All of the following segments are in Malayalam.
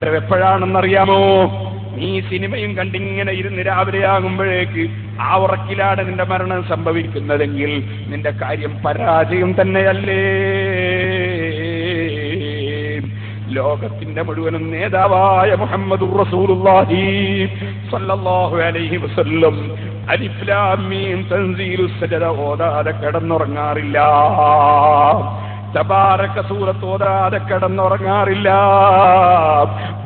എപ്പോഴാണെന്നറിയാമോ? നീ സിനിമയും കണ്ടിങ്ങനെ ഇരുന്ന് രാവിലെ ആകുമ്പോഴേക്ക് ആ ഉറക്കിലാണ് നിന്റെ മരണം സംഭവിക്കുന്നതെങ്കിൽ നിന്റെ കാര്യം പരാജയം തന്നെയല്ലേ? ലോകത്തിന്റെ മുഴുവനും നേതാവായ മുഹമ്മദുർ റസൂലുള്ളാഹി സ്വല്ലല്ലാഹു അലൈഹി വസല്ലം അലിഫ് ലാം മീം തൻസീലുസ് സജദ ഓതാതെ കിടന്നുറങ്ങാറില്ല. തബാറക സൂറത്ത് ഓതാതെ കിടന്നുറങ്ങാറില്ല.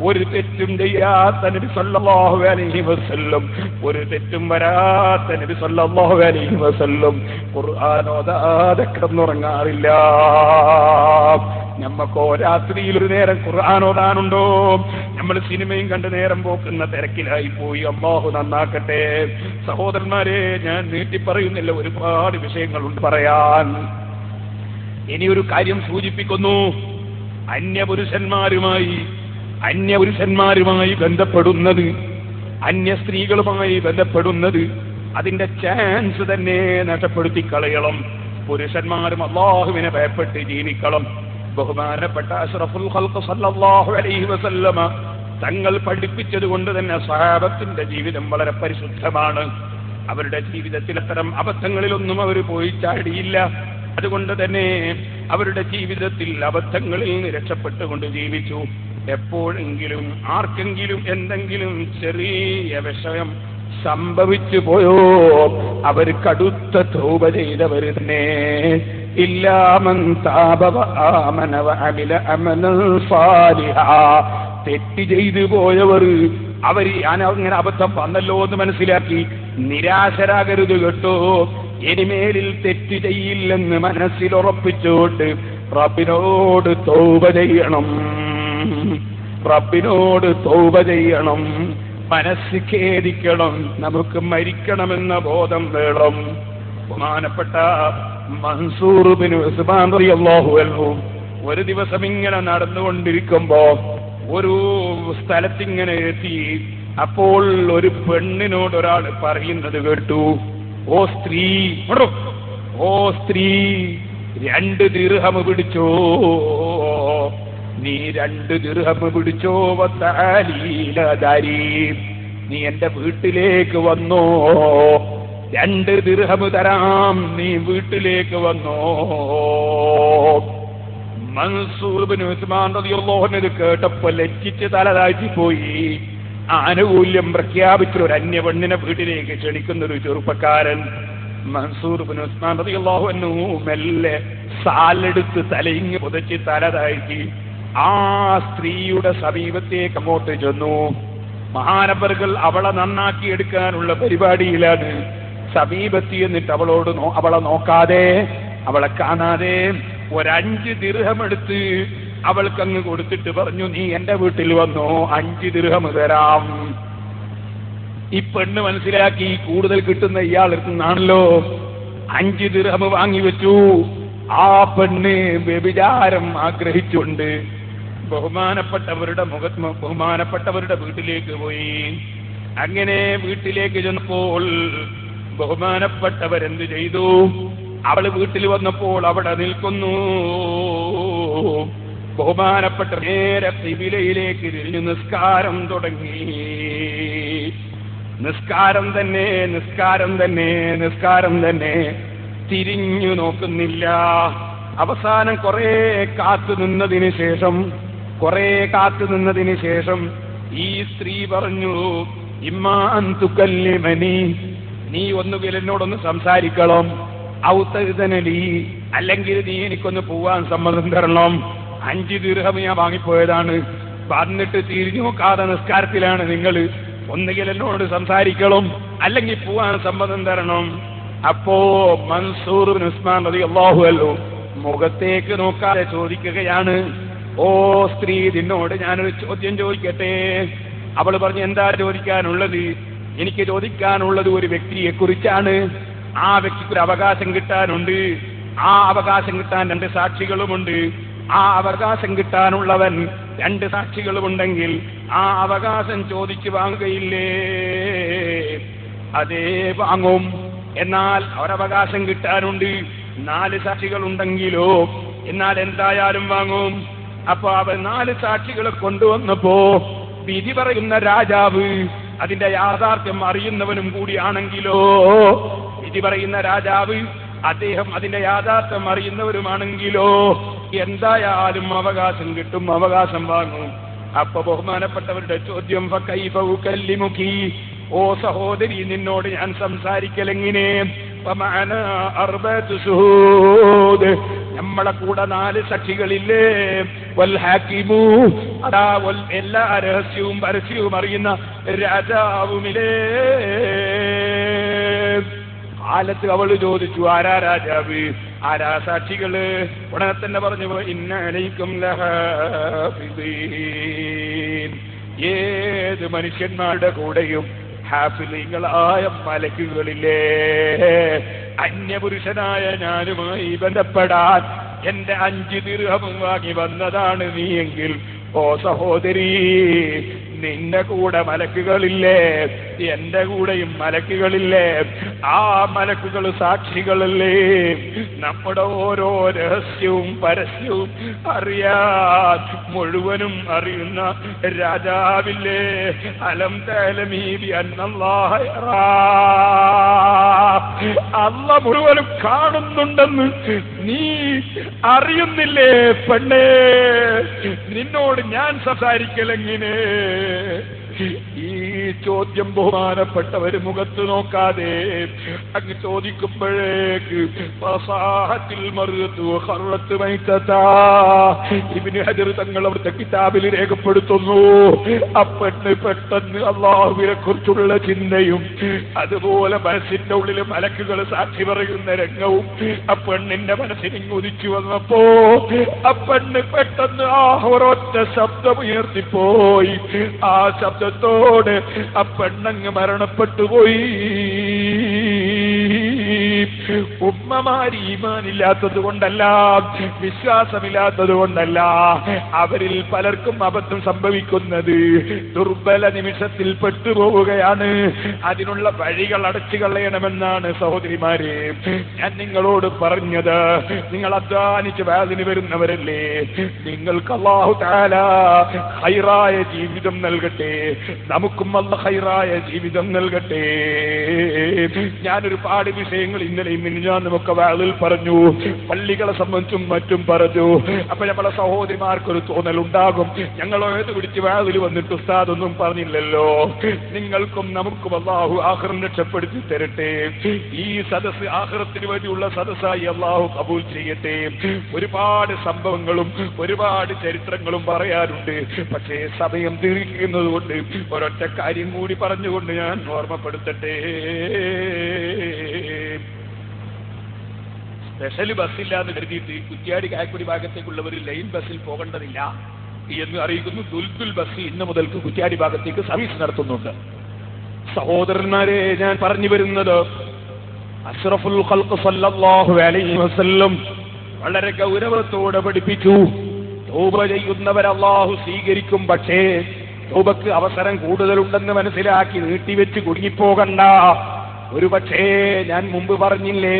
ഒരു തെറ്റും ചെയ്യാത്ത നബി സല്ലല്ലാഹു അലൈഹി വസല്ലം, ഒരു തെറ്റും വരാത്ത നബി സല്ലല്ലാഹു അലൈഹി വസല്ലം ഖുർആൻ ഓതാതെ കിടന്നുറങ്ങാറില്ല. നമ്മക്കോ രാത്രിയിൽ ഒരു നേരം ഖുർആൻ ഓതാനുണ്ടോ? നമ്മൾ സിനിമയും കണ്ട് നേരം പോക്കുന്ന തിരക്കിലായി പോയി. അല്ലാഹു നന്നാക്കട്ടെ. സഹോദരന്മാരെ, ഞാൻ നീട്ടി പറയുന്നില്ല, ഒരുപാട് വിഷയങ്ങളുണ്ട് പറയാൻ. ഇനിയൊരു കാര്യം സൂചിപ്പിക്കുന്നു. അന്യപുരുഷന്മാരുമായി ബന്ധപ്പെടുന്നത്, അന്യ സ്ത്രീകളുമായി ബന്ധപ്പെടുന്നത്, അതിന്റെ ചാൻസ് തന്നെ നഷ്ടപ്പെടുത്തി കളയണം. പുരുഷന്മാരും അല്ലാഹുവിനെ ഭയപ്പെട്ട് ജീവിക്കണം. ബഹുമാനപ്പെട്ട അഷ്റഫുൽ ഖൽഖ് സല്ലല്ലാഹു അലൈഹി വസല്ലമ തങ്ങൾ പഠിപ്പിച്ചത് കൊണ്ട് തന്നെ സ്വഹാബത്തിന്റെ ജീവിതം വളരെ പരിശുദ്ധമാണ്. അവരുടെ ജീവിതത്തിൽ അത്തരം അബദ്ധങ്ങളിലൊന്നും അവർ പോയി ചാടിയില്ല. അതുകൊണ്ട് തന്നെ അവരുടെ ജീവിതത്തിൽ അബദ്ധങ്ങളിൽ നിന്ന് രക്ഷപ്പെട്ടുകൊണ്ട് ജീവിച്ചു. എപ്പോഴെങ്കിലും ആർക്കെങ്കിലും എന്തെങ്കിലും ചെറിയ വിഷയം സംഭവിച്ചു പോയോ അവർ കടുത്ത തൗബ ചെയ്തവർ തന്നെ. ഇല്ലാ മൻ താബ വആമന വഅമില അമലൻ സാലിഹാ. തെറ്റ് ചെയ്തു പോയവർ അവർ അങ്ങനെ അബദ്ധം വന്നല്ലോ എന്ന് മനസ്സിലാക്കി നിരാശരാകരുത് കേട്ടോ. ഇനിമേലിൽ തെറ്റ് ചെയ്യില്ലെന്ന് മനസ്സിൽ ഉറപ്പിച്ചുകൊണ്ട് റബ്ബിനോട് തൗബ ചെയ്യണം. റബ്ബിനോട് തൗബ ചെയ്യണം. മനസ്സ് ഖേദിക്കണം. നമുക്ക് മരിക്കണമെന്ന ബോധം വേണം. ബഹുമാനപ്പെട്ട മൻസൂർ ബിൻ ഉസ്മാൻ റളിയല്ലാഹു അൻഹു ഒരു ദിവസം ഇങ്ങനെ നടന്നുകൊണ്ടിരിക്കുമ്പോ ഒരു സ്ഥലത്തിങ്ങനെ എത്തി. അപ്പോൾ ഒരു പെണ്ണിനോട് ഒരാൾ പറയുന്നത് കേട്ടു, ഓ സ്ത്രീ, 2 ദിർഹം പിടിച്ചോ, നീ 2 ദിർഹം പിടിച്ചോ, വതഅലീലദാരി, നീ എന്റെ വീട്ടിലേക്ക് വന്നോ, 2 ദിർഹം തരാം, നീ വീട്ടിലേക്ക് വന്നോ. മൻസൂർ ബിൻ ഉസ്മാൻ റളിയല്ലാഹു അൻഹു കേട്ടപ്പോൾ ലജ്ജിച്ച് തലതാഴ്ത്തി പോയി. ആനുകൂല്യം പ്രഖ്യാപിച്ച ഒരു അന്യ പെണ്ണിനെ വീട്ടിലേക്ക് ക്ഷണിക്കുന്ന ഒരു ചെറുപ്പക്കാരൻ. മൻസൂർ ബിൻ ഉസ്മാൻ റളിയല്ലാഹു അൻഹു മെല്ലെ സാലെടുത്ത് തലയിങ്ങ് പുതച്ച് തലതാഴ്ത്തി ആ സ്ത്രീയുടെ സമീപത്തേക്ക് അങ്ങോട്ട് ചെന്നു. മഹാനവറുകൾ അവളെ നന്നാക്കി എടുക്കാനുള്ള പരിപാടിയിലാണ്. സമീപത്തി എന്നിട്ട് അവളെ നോക്കാതെ, അവളെ കാണാതെ 5 ദിർഹം എടുത്ത് അവൾക്കങ്ങ് കൊടുത്തിട്ട് പറഞ്ഞു, നീ എന്റെ വീട്ടിൽ വന്നോ, 5 ദിർഹം തരാം. ഈ പെണ്ണ് മനസ്സിലാക്കി കൂടുതൽ കിട്ടുന്ന ഇയാളെടുത്ത് നിന്നാണല്ലോ. 5 ദിർഹം വാങ്ങിവെച്ചു. ആ പെണ്ണ് വ്യഭിചാരം ആഗ്രഹിച്ചുകൊണ്ട് ബഹുമാനപ്പെട്ടവരുടെ വീട്ടിലേക്ക് പോയി. അങ്ങനെ വീട്ടിലേക്ക് ചെന്നപ്പോൾ ബഹുമാനപ്പെട്ടവരെന്ത് ചെയ്തു? അവള് വീട്ടിൽ വന്നപ്പോൾ അവിടെ നിൽക്കുന്നു. ബഹുമാനപ്പെട്ട നേരെ ഖിബിലയിലേക്ക് തിരിഞ്ഞു നിസ്കാരം തുടങ്ങി. നിസ്കാരം തന്നെ തിരിഞ്ഞു നോക്കുന്നില്ല. അവസാനം കുറെ കാത്തു നിന്നതിന് ശേഷം ഈ സ്ത്രീ പറഞ്ഞു, ഇമ്മാ അൻ തുകല്ലിമനി, നീ ഒന്നുകിൽ എന്നോടൊന്ന് സംസാരിക്കണം, ഔ തഅ്ദനലി, അല്ലെങ്കിൽ നീ എനിക്കൊന്ന് പോവാൻ സമ്മതം തരണം. 5 ദിർഹം ഞാൻ വാങ്ങിപ്പോയതാണ്, വന്നിട്ട് തിരിഞ്ഞു നോക്കാതെ നിസ്കാരത്തിലാണ് നിങ്ങൾ. ഒന്നുകിൽ എന്നോട് സംസാരിക്കണം, അല്ലെങ്കിൽ പോവാൻ സമ്മതം തരണം. അപ്പോ മൻസൂർ ബിൻ ഉസ്മാൻ റളിയല്ലാഹു അൻഹു മുഖത്തേക്ക് നോക്കാതെ ചോദിക്കുകയാണ്, ഓ സ്ത്രീ, നിന്നോട് ഞാനൊരു ചോദ്യം ചോദിക്കട്ടെ? അവൾ പറഞ്ഞു, എന്താ ചോദിക്കാനുള്ളത്? എനിക്ക് ചോദിക്കാനുള്ളത് ഒരു വ്യക്തിയെ കുറിച്ചാണ്. ആ വ്യക്തിക്കൊരു അവകാശം കിട്ടാനുണ്ട്. ആ അവകാശം കിട്ടാൻ 2 സാക്ഷികളുമുണ്ട്. ആ അവകാശം കിട്ടാനുള്ളവൻ 2 സാക്ഷികളുമുണ്ടെങ്കിൽ ആ അവകാശം ചോദിച്ചു വാങ്ങുകയില്ലേ? അതേ, വാങ്ങും. എന്നാൽ ഒരവകാശം കിട്ടാനുണ്ട്, 4 സാക്ഷികളുണ്ടെങ്കിലോ? എന്നാൽ എന്തായാലും വാങ്ങും. അപ്പൊ അവർ 4 സാക്ഷികളെ കൊണ്ടുവന്നപ്പോ വിധി പറയുന്ന രാജാവ് അതിന്റെ യാഥാർത്ഥ്യം അറിയുന്നവനും കൂടിയാണെങ്കിലോ, വിധി പറയുന്ന രാജാവ് അദ്ദേഹം അതിന്റെ യാഥാർത്ഥ്യം അറിയുന്നവരുമാണെങ്കിലോ എന്തായാലും അവകാശം കിട്ടും, അവകാശം വാങ്ങും. അപ്പൊ ബഹുമാനപ്പെട്ടവരുടെ ചോദ്യം, ഫകൈഫ ഉകല്ലിമുകി, ഓ സഹോദരി നിന്നോട് ഞാൻ സംസാരിക്കലെങ്ങനെ? നമ്മളെ കൂടെ 4 സാക്ഷികളില്ലേ, വൽ ഹാക്കിമു, അതാ എല്ലാ രഹസ്യവും പരസ്യവും അറിയുന്ന രാജാവുമില്ലേ. കാലത്ത് അവള് ചോദിച്ചു, ആരാ രാജാവ്, ആരാ സാക്ഷികള്? ഉടനെ തന്നെ പറഞ്ഞു, ഇന്നലൈക്കും ലഹാഫിദീൻ, ഏത് മനുഷ്യന്മാരുടെ കൂടെയും ഹാഫിളീങ്ങളായ മലക്കുകളില്ലേ. അന്യപുരുഷനായ ഞാനുമായി ബന്ധപ്പെടാൻ എന്റെ 5 ദിർഹം വാങ്ങി വന്നതാണ് നീയെങ്കിൽ, ഓ സഹോദരി നിന്റെ കൂടെ മലക്കുകളില്ലേ, എന്റെ കൂടെയും മലക്കുകളില്ലേ. ആ മലക്കുകൾ സാക്ഷികളല്ലേ. നമ്മുടെ ഓരോ രഹസ്യവും പരസ്യവും അറിയാൻ മുഴുവനും അറിയുന്ന രാജാവില്ലേ. അലം തഅലമീ ബിഅന്നല്ലാഹ യറാ, അല്ലാഹ് മുഴുവനും കാണുന്നുണ്ടെന്ന് നീ അറിയുന്നില്ലേ പെണ്ണേ? നിന്നോട് ഞാൻ സംസാരിക്കലെങ്ങനെ? ഈ ചോദ്യം ബഹുമാനപ്പെട്ടവര് മുഖത്ത് നോക്കാതെ അങ്ങ് ചോദിക്കുമ്പോഴേക്ക് ഇബ്നു ഹജർ തങ്ങൾ അവിടുത്തെ കിതാബിൽ രേഖപ്പെടുത്തുന്നു, അപ്പെണ്ണ് പെട്ടെന്ന് അല്ലാഹുവിനെ കുറിച്ചുള്ള ചിന്തയും അതുപോലെ മനസ്സിന്റെ ഉള്ളിൽ മലക്കുകൾ സാക്ഷി പറയുന്ന രംഗവും അപ്പെണ്ണിന്റെ മനസ്സിന് ഉദിച്ചു വന്നപ്പോ അപ്പെണ്ണ് പെട്ടെന്ന് ആ ഒരൊറ്റ ശബ്ദം ഉയർത്തിപ്പോയി. ആ ശബ്ദത്തോട് ആ പെണ്ണങ്ങ് മരണപ്പെട്ടുപോയി. ഉമ്മമാര് ഈമാനില്ലാത്തത് കൊണ്ടല്ല, വിശ്വാസമില്ലാത്തത് കൊണ്ടല്ല, അവരിൽ പലർക്കും അബദ്ധം സംഭവിക്കുന്നത് ദുർബല നിമിഷത്തിൽ പെട്ടുപോവുകയാണ്. അതിനുള്ള വഴികൾ അടച്ചു കളയണമെന്നാണ് സഹോദരിമാരെ ഞാൻ നിങ്ങളോട് പറഞ്ഞത്. നിങ്ങൾ അധ്വാനിച്ച് വാദിന് വരുന്നവരല്ലേ, നിങ്ങൾക്ക് അല്ലാഹു തആല ഖൈറായ ജീവിതം നൽകട്ടെ, നമുക്കും അല്ലാഹു ഖൈറായ ജീവിതം നൽകട്ടെ. ഞാനൊരുപാട് വിഷയങ്ങൾ ഇന്നലെയും മിനിഞ്ഞാന്നുമൊക്കെ വാദിൽ പറഞ്ഞു, പള്ളികളെ സംബന്ധിച്ചും മറ്റും പറഞ്ഞു. അപ്പൊ നമ്മളെ സഹോദരിമാർക്കൊരു തോന്നലുണ്ടാകും, ഞങ്ങളോ ഏത് പിടിച്ച് വാദിൽ വന്നിട്ട് ഉസ്താദൊന്നും പറഞ്ഞില്ലല്ലോ. നിങ്ങൾക്കും നമുക്കും അല്ലാഹു ആഖിറം രക്ഷപ്പെടുത്തി തരട്ടെ. ഈ സദസ് ആഖിറത്തിന് വേണ്ടിയുള്ള സദസ്സായി അല്ലാഹു കബൂൽ ചെയ്യട്ടെ. ഒരുപാട് സംഭവങ്ങളും ഒരുപാട് ചരിത്രങ്ങളും പറയാറുണ്ട്, പക്ഷേ സമയം ദീർഘിക്കുന്നത് കൊണ്ട് ഒരൊറ്റ കാര്യം കൂടി പറഞ്ഞുകൊണ്ട് ഞാൻ ഓർമ്മപ്പെടുത്തട്ടെ. സ്പെഷ്യൽ ബസ്സില്ലാന്ന് കരുതിയിട്ട് കുറ്റ്യാടി കായക്കുടി ഭാഗത്തേക്കുള്ളവർ ലൈൻ ബസ്സിൽ പോകേണ്ടതില്ല എന്ന് അറിയിക്കുന്നു. ദുൽദുൽ ബസ് ഇന്ന് മുതൽക്ക് കുറ്റ്യാടി ഭാഗത്തേക്ക് സർവീസ് നടത്തുന്നുണ്ട്. സഹോദരന്മാരെ, ഞാൻ പറഞ്ഞു വരുന്നത് അഷ്റഫുൽ ഖൽഖ് സല്ലല്ലാഹു അലൈഹി വസല്ലം വളരെ ഗൗരവത്തോടെ പഠിപ്പിച്ചു, തൗബ ചെയ്യുന്നവർ അല്ലാഹു സ്വീകരിക്കും. പക്ഷേ തൗബക്ക് അവസരം കൂടുതലുണ്ടെന്ന് മനസ്സിലാക്കി നീട്ടിവെച്ച് കുടുങ്ങിപ്പോകണ്ട. ഒരു പക്ഷേ ഞാൻ മുമ്പ് പറഞ്ഞില്ലേ,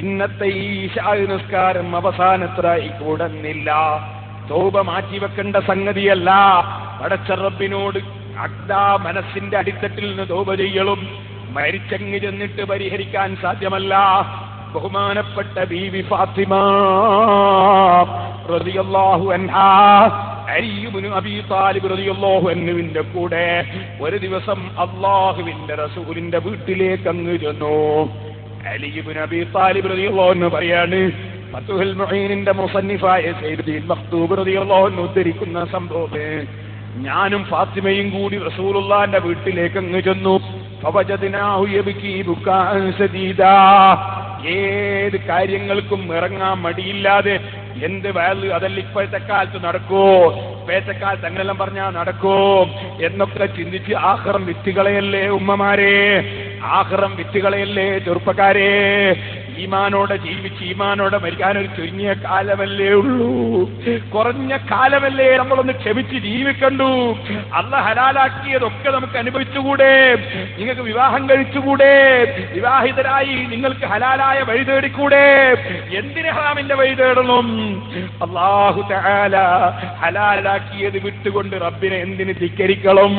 ഇന്നത്തെ ഈ ഇശാ നിസ്കാരം അവസാനത്തായി കൂടുന്നില്ല. തൗബ മാറ്റിവെക്കേണ്ട സംഗതിയല്ല. പടച്ച റബ്ബിനോട് അഗ്ദാ മനസ്സിന്റെ അടിത്തട്ടിൽ നിന്ന് തൗബ ചെയ്യലും മരിച്ചങ്ങ് ചെന്നിട്ട് പരിഹരിക്കാൻ സാധ്യമല്ല. ബഹുമാനപ്പെട്ട ബീവി ഫാത്തിമ റളിയല്ലാഹു അൻഹാ അലി ഇബ്നു അബീ താലിബ് റളിയല്ലാഹു അൻഹുവിന്റെ കൂടെ ഒരു ദിവസം അല്ലാഹുവിന്റെ റസൂലിന്റെ വീട്ടിലേക്ക് അങ്ങ് ചെന്നു. അലി ഇബ്നു അബീ താലിബ് റളിയല്ലാഹു അൻഹു പറയാണ്, ഫത്ഹുൽ മുഈനിന്റെ മുസന്നിഫായ സയ്യിദ് മഖ്തൂബ് റളിയല്ലാഹു അൻഹു ഉദ്ധരിക്കുന്ന സംഭവം, ഞാനും ഫാത്തിമയും കൂടി റസൂലുള്ളാഹിന്റെ വീട്ടിലേക്ക് അങ്ങ് ചെന്നു. ഫവജദ്നാഹു യബ്കീ ബുകാഅൻ സദീദാ, ഏത് കാര്യങ്ങൾക്കും ഇറങ്ങാൻ മടിയില്ലാതെ, എന്ത് വയല് അതല്ല ഇപ്പോഴത്തെ കാലത്ത് നടക്കോ, ഇപ്പോഴത്തെ കാലത്ത് അങ്ങനെല്ലാം പറഞ്ഞാൽ നടക്കോ എന്നൊക്കെ ചിന്തിച്ച് ആഖിറം വിറ്റുകളയല്ലേ ഉമ്മമാരെ, ആഖിറം വിറ്റുകളയല്ലേ ചെറുപ്പക്കാരെ. ഈമാനോടെ ജീവിച്ച് ഈമാനോടെ മരിക്കാൻ ഒരു ചുരുങ്ങിയ കാലമല്ലേ ഉള്ളൂ, കുറഞ്ഞ കാലമല്ലേ, നമ്മളൊന്ന് ക്ഷമിച്ച് ജീവിക്കണ്ടു. അല്ലാഹ് ഹലാലാക്കിയതൊക്കെ നമുക്ക് അനുഭവിച്ചുകൂടെ? നിങ്ങൾക്ക് വിവാഹം കഴിച്ചുകൂടെ? വിവാഹിതരായി നിങ്ങൾക്ക് ഹലാലായ വഴി തേടിക്കൂടെ? എന്തിന് ഹറാമിന്റെ വഴി തേടണം? അല്ലാഹു തആല ഹലാലാക്കിയത് വിട്ടുകൊണ്ട് റബ്ബിനെ എന്തിന് ധിക്കരിക്കണം?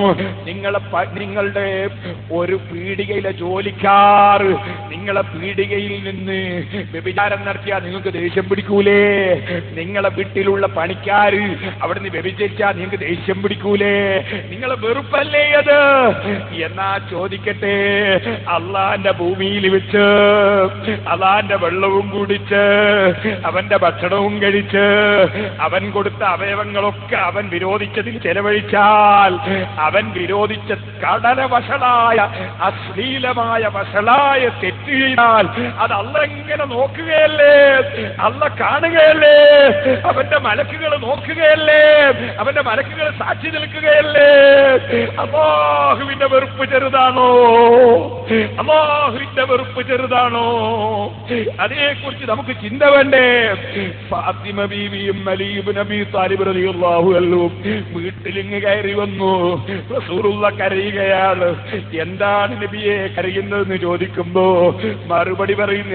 നിങ്ങളുടെ ഒരു പീടികയിലെ ജോലിക്കാർ നിങ്ങളെ പീടികയിൽ നിന്ന് വ്യഭിചാരം നടത്തിയാൽ നിങ്ങൾക്ക് ദേഷ്യം പിടിക്കൂലേ? നിങ്ങളെ വീട്ടിലുള്ള പണിക്കാര് അവിടുന്ന് വ്യഭിചരിച്ചാൽ നിങ്ങൾക്ക് ദേഷ്യം പിടിക്കൂലേ? നിങ്ങളെ വെറുപ്പല്ലേ അത്? എന്നാ ചോദിക്കട്ടെ, അള്ളാന്റെ ഭൂമിയിൽ വെച്ച് അള്ളാന്റെ വെള്ളവും കുടിച്ച് അവന്റെ ഭക്ഷണവും കഴിച്ച് അവൻ കൊടുത്ത അവയവങ്ങളൊക്കെ അവൻ വിരോധിച്ചതിൽ ചെലവഴിച്ചാൽ, അവൻ വിരോധിച്ച കടലവശളായ അശ്ലീലമായ വഷളായ തെറ്റ് ചെയ്താൽ അത് അള്ള എങ്ങനെ നോക്കുകയല്ലേ? അള്ള കാണുകയല്ലേ? അവന്റെ മലക്കുകൾ നോക്കുകയല്ലേ? അവന്റെ മലക്കുകൾ സാക്ഷി നിൽക്കുകയല്ലേ? അല്ലാഹുവിന്റെ വെറുപ്പ് ചെറുതാണോ? അല്ലാഹുവിന്റെ വെറുപ്പ് ചെറുതാണോ? അതേക്കുറിച്ച് നമുക്ക് ചിന്ത വേണ്ടേ? ഫാത്തിമ ബീവിയും അലി ഇബ്നു അബീ താലിബ് റളിയല്ലാഹു അൻഹു വീട്ടിലിങ്ങ് കയറി വന്നു. റസൂലുള്ള കരയുകയാണ്. എന്താണ് നബിയെ കരയുന്നതെന്ന് ചോദിക്കുമ്പോ മറുപടി പറയുന്ന